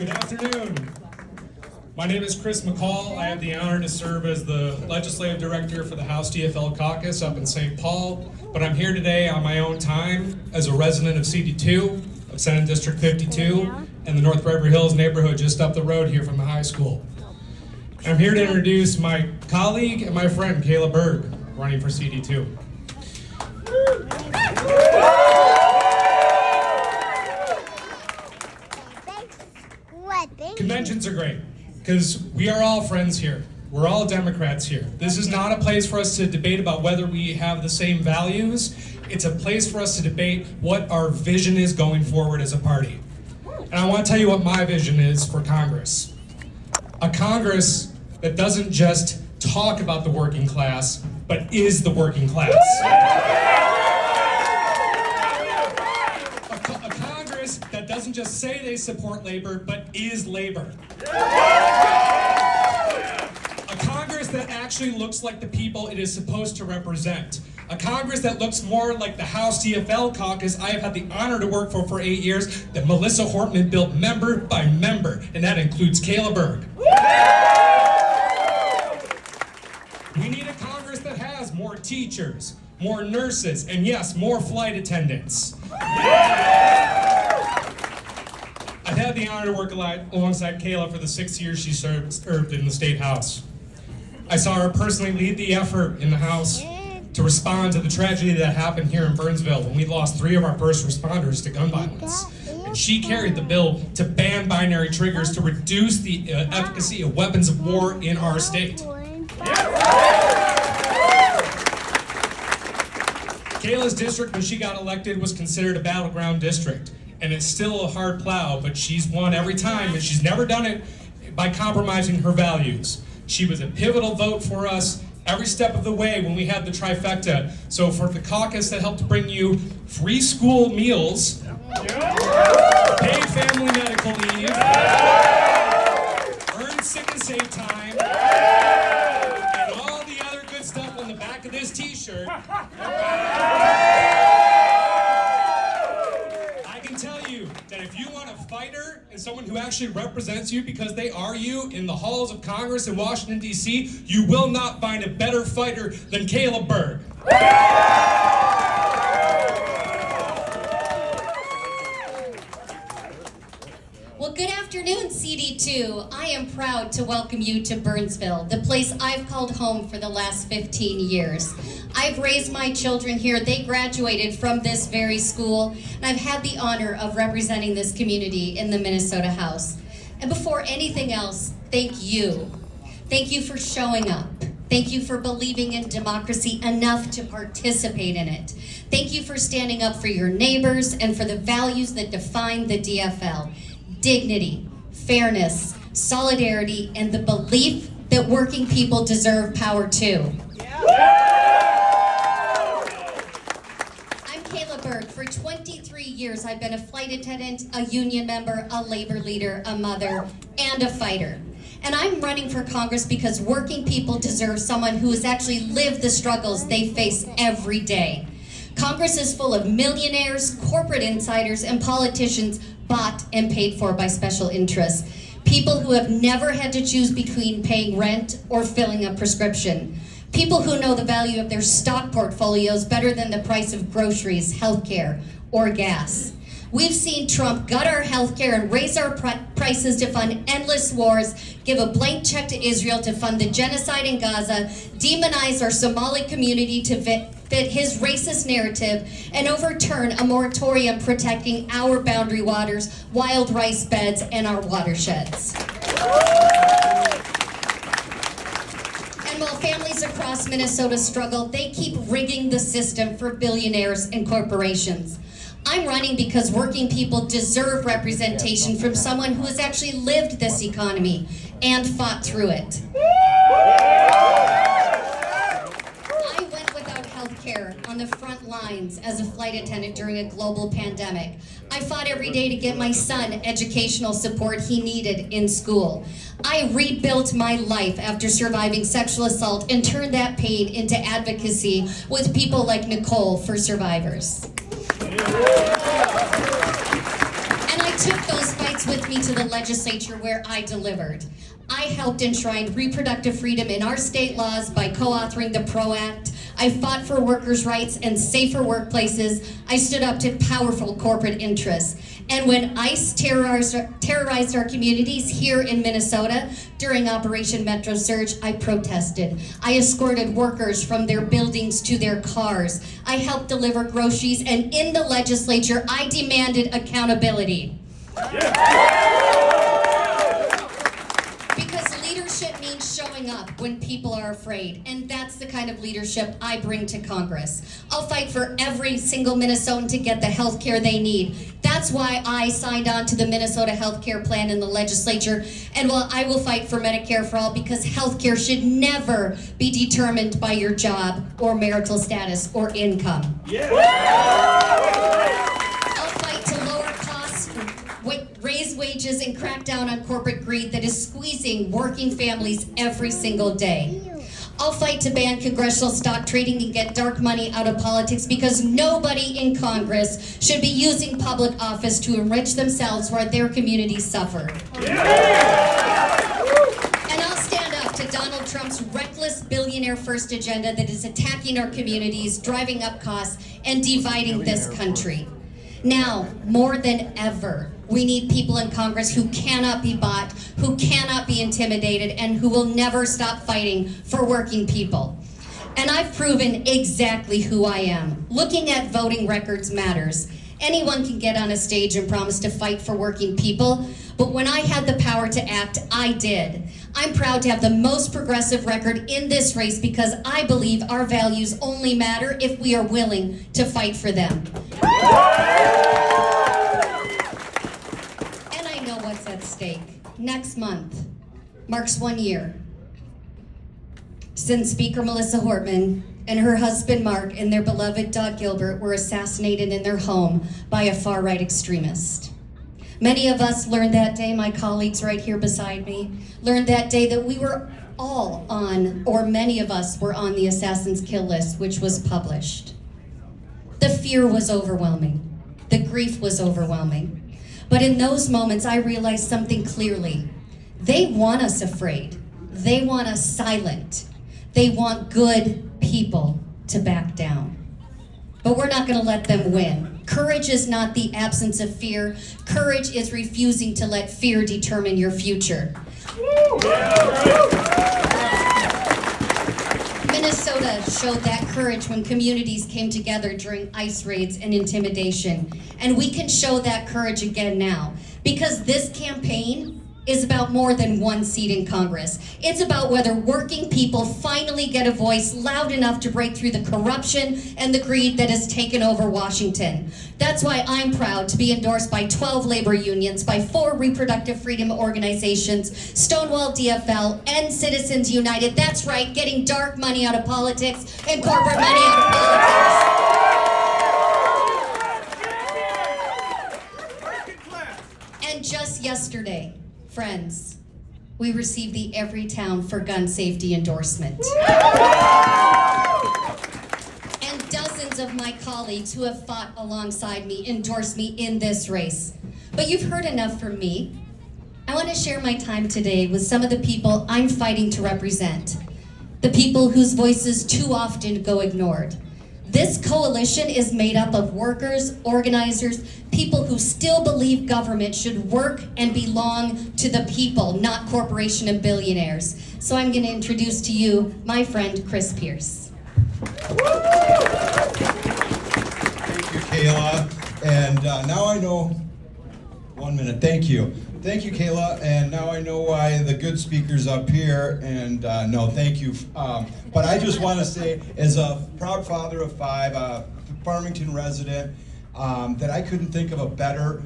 Good afternoon. My name is Chris McCall. I have the honor to serve as the Legislative Director for the House DFL Caucus up in St. Paul, but I'm here today on my own time as a resident of CD2, of Senate District 52, and the North Beverly Hills neighborhood just up the road here from the high school. I'm here to introduce my colleague and my friend, Kaela Berg, running for CD2. Conventions are great, because we are all friends here. We're all Democrats here. This is not a place for us to debate about whether we have the same values. It's a place for us to debate what our vision is going forward as a party. And I want to tell you what my vision is for Congress. A Congress that doesn't just talk about the working class, but is the working class. A Congress that doesn't just say they support labor, but is labor. A Congress that actually looks like the people it is supposed to represent. A Congress that looks more like the House DFL caucus I have had the honor to work for 8 years, that Melissa Hortman built member by member, and that includes Kaela Berg. We need a Congress that has more teachers, more nurses, and yes, more flight attendants. I've had the honor to work alongside Kaela for the 6 years she served in the State House. I saw her personally lead the effort in the House to respond to the tragedy that happened here in Burnsville when we lost 3 of our first responders to gun violence. And she carried the bill to ban binary triggers to reduce the efficacy of weapons of war in our state. Kaela's district, when she got elected, was considered a battleground district. And it's still a hard plow, but she's won every time, and she's never done it by compromising her values. She was a pivotal vote for us every step of the way when we had the trifecta. So for the caucus that helped bring you free school meals, paid family medical leave, earned sick and save time, and all the other good stuff on the back of this t-shirt, I can tell you that if you want a fighter and someone who actually represents you because they are you in the halls of Congress in Washington, D.C., you will not find a better fighter than Kaela Berg. Well, good afternoon, CD2. I am proud to welcome you to Burnsville, the place I've called home for the last 15 years. I've raised my children here. They graduated from this very school, and I've had the honor of representing this community in the Minnesota House. And before anything else, thank you. Thank you for showing up. Thank you for believing in democracy enough to participate in it. Thank you for standing up for your neighbors and for the values that define the DFL. Dignity, fairness, solidarity, and the belief that working people deserve power too. I'm Kaela Berg. For 23 years, I've been a flight attendant, a union member, a labor leader, a mother, and a fighter. And I'm running for Congress because working people deserve someone who has actually lived the struggles they face every day. Congress is full of millionaires, corporate insiders, and politicians bought and paid for by special interests. People who have never had to choose between paying rent or filling a prescription. People who know the value of their stock portfolios better than the price of groceries, healthcare, or gas. We've seen Trump gut our healthcare and raise our prices to fund endless wars, give a blank check to Israel to fund the genocide in Gaza, demonize our Somali community to fit his racist narrative, and overturn a moratorium protecting our boundary waters, wild rice beds, and our watersheds. And while families across Minnesota struggle, they keep rigging the system for billionaires and corporations. I'm running because working people deserve representation from someone who has actually lived this economy and fought through it. I went without health care on the front lines as a flight attendant during a global pandemic. I fought every day to get my son educational support he needed in school. I rebuilt my life after surviving sexual assault and turned that pain into advocacy with people like Nicole for survivors. And I took those fights marched with me to the legislature where I delivered. I helped enshrine reproductive freedom in our state laws by co-authoring the PRO Act. I fought for workers' rights and safer workplaces. I stood up to powerful corporate interests. And when ICE terrorized our communities here in Minnesota during Operation Metro Surge, I protested. I escorted workers from their buildings to their cars. I helped deliver groceries, and in the legislature, I demanded accountability. Because leadership means showing up when people are afraid, and that's the kind of leadership I bring to Congress. I'll fight for every single Minnesotan to get the health care they need. That's why I signed on to the Minnesota health care plan in the legislature, and while I will fight for Medicare for all, because health care should never be determined by your job or marital status or income. I'll fight to lower costs, raise wages, and crack down on corporate greed that is squeezing working families every single day. I'll fight to ban congressional stock trading and get dark money out of politics, because nobody in Congress should be using public office to enrich themselves while their communities suffer. And I'll stand up to Donald Trump's reckless billionaire first agenda that is attacking our communities, driving up costs, and dividing this country. Now, more than ever, we need people in Congress who cannot be bought, who cannot be intimidated, and who will never stop fighting for working people. And I've proven exactly who I am. Looking at voting records matters. Anyone can get on a stage and promise to fight for working people, but when I had the power to act, I did. I'm proud to have the most progressive record in this race, because I believe our values only matter if we are willing to fight for them. And I know what's at stake. Next month marks 1 year since Speaker Melissa Hortman and her husband Mark and their beloved dog Gilbert were assassinated in their home by a far-right extremist. Many of us learned that day, my colleagues right here beside me, learned that day that we were all on, or many of us were on, the Assassin's Kill List, which was published. The fear was overwhelming. The grief was overwhelming. But in those moments, I realized something clearly. They want us afraid. They want us silent. They want good people to back down. But we're not going to let them win. Courage is not the absence of fear. Courage is refusing to let fear determine your future. Minnesota showed that courage when communities came together during ICE raids and intimidation. And we can show that courage again now, because this campaign is about more than one seat in Congress. It's about whether working people finally get a voice loud enough to break through the corruption and the greed that has taken over Washington. That's why I'm proud to be endorsed by 12 labor unions, by 4 reproductive freedom organizations, Stonewall DFL, and Citizens United. That's right, getting dark money out of politics and corporate money out of politics. And just yesterday, friends, we received the Everytown for Gun Safety endorsement. And dozens of my colleagues who have fought alongside me endorsed me in this race. But you've heard enough from me. I want to share my time today with some of the people I'm fighting to represent, the people whose voices too often go ignored. This coalition is made up of workers, organizers, people who still believe government should work and belong to the people, not corporation and billionaires. So I'm going to introduce to you my friend, Chris Pierce. Thank you, Kaela. And now I know, 1 minute, thank you. Thank you, Kaela, and now I know why the good speaker's up here, and no, thank you. But I just want to say, as a proud father of 5, a Farmington resident, that I couldn't think of a better,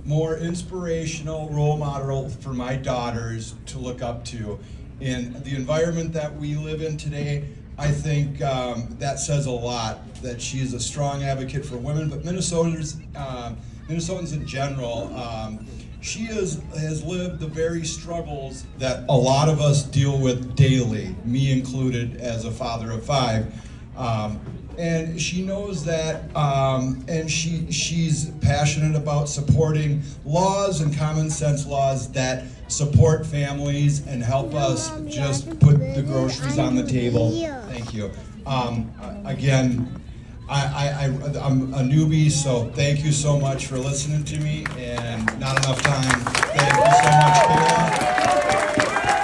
more inspirational role model for my daughters to look up to. In the environment that we live in today, I think that says a lot, that she is a strong advocate for women, but Minnesotans in general. She has lived the very struggles that a lot of us deal with daily, me included as a father of 5. and she knows that, and she's passionate about supporting laws and common sense laws that support families and help us just put the groceries on the table. Thank you. Again, I'm a newbie, so thank you so much for listening to me, and not enough time. Thank you so much, Kaela.